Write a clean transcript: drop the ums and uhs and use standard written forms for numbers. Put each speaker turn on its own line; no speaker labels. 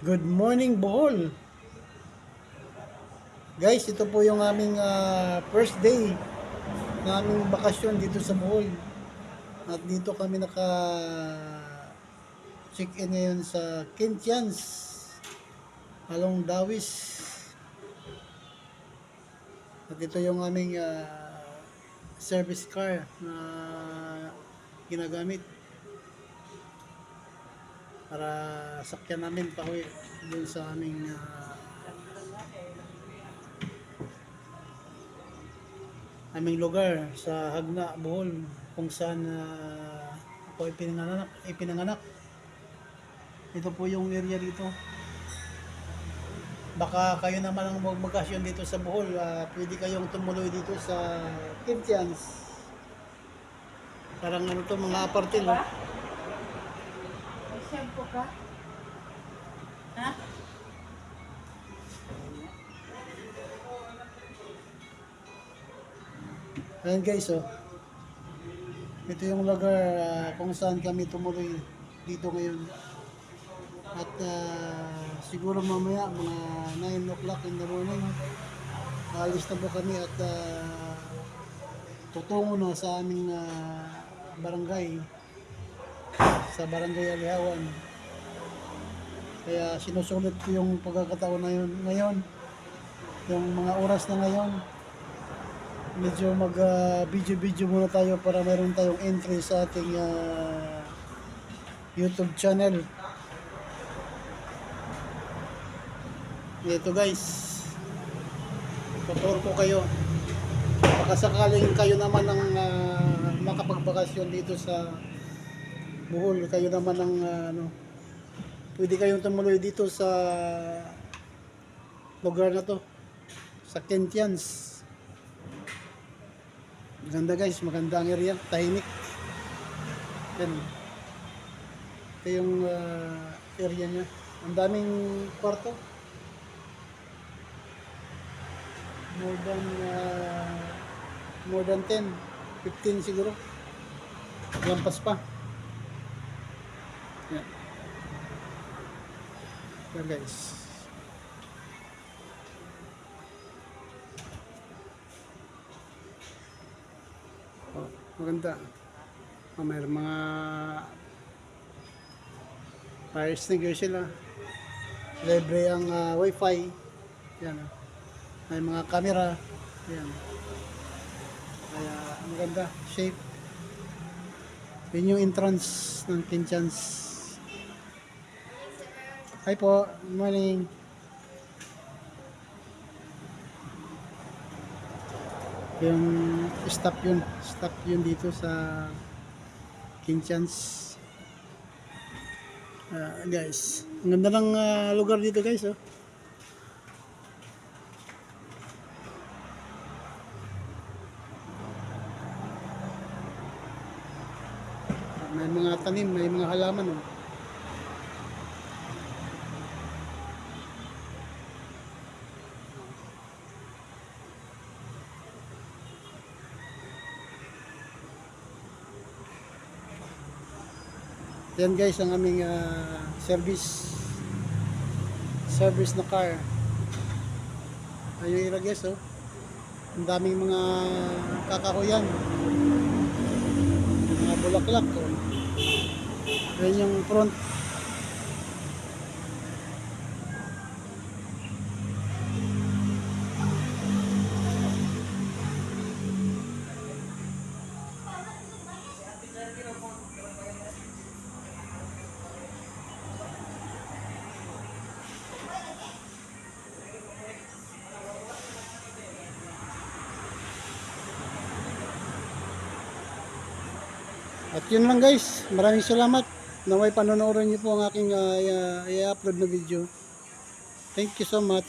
Good morning, Bohol. Guys, ito po yung aming first day ng aming bakasyon dito sa Bohol. At dito kami check-in ngayon sa Kintians, Along Dawis. At ito yung aming service car na ginagamit para sakyan namin pauwi dun sa aming lugar sa Hagna, Bohol, kung saan ako ipinanganak. Ito po yung area dito. Baka kayo naman ang magbakasyon dito sa Bohol, pwede kayong tumuloy dito sa Kintians. Parang ano to, mga apartil.
May shampoo ka? Ha?
Ayan guys, oh. Ito yung lugar kung saan kami tumuloy dito ngayon. At siguro mamaya mga 9 o'clock in the morning, alis na po kami at tutungo na sa aming barangay, sa Barangay Alihawan. Kaya sinusulit ko yung pagkakataon na yun ngayon, yung mga oras na ngayon. Medyo mag video muna tayo para meron tayong entry sa ating YouTube channel. Ito guys, tuturo ko kayo. Baka sakaling kayo naman ang makapagbakasyon dito sa Bohol, kayo naman ang pwede kayong tumuloy dito sa lugar na to, sa Kintians. Maganda guys, maganda ang area, tahimik. Yan. Ito yung area niya. Ang daming kwarto. More than 10, 15 siguro. Lampas pa. Yan. Yan guys. Oh, maganda. Mayroon mga fire extinguisher sila. Libre ang wifi. Yan. May mga camera. Yan. Kaya maganda. Shape. Yun yung entrance ng Kintians. Hi po. Good morning. Yung stop yun dito sa Kintians. Guys, ang ganda ng lugar dito guys, oh. May mga tanim, may mga halaman, oh. Yan guys ang aming service na car. Ayun ira guys, oh. Ang daming mga kakahuyan, mga bulaklak, oh. Yan yung front. At yun lang guys, maraming salamat. Naway panonoodin niyo po ang aking i-upload na video. Thank you so much.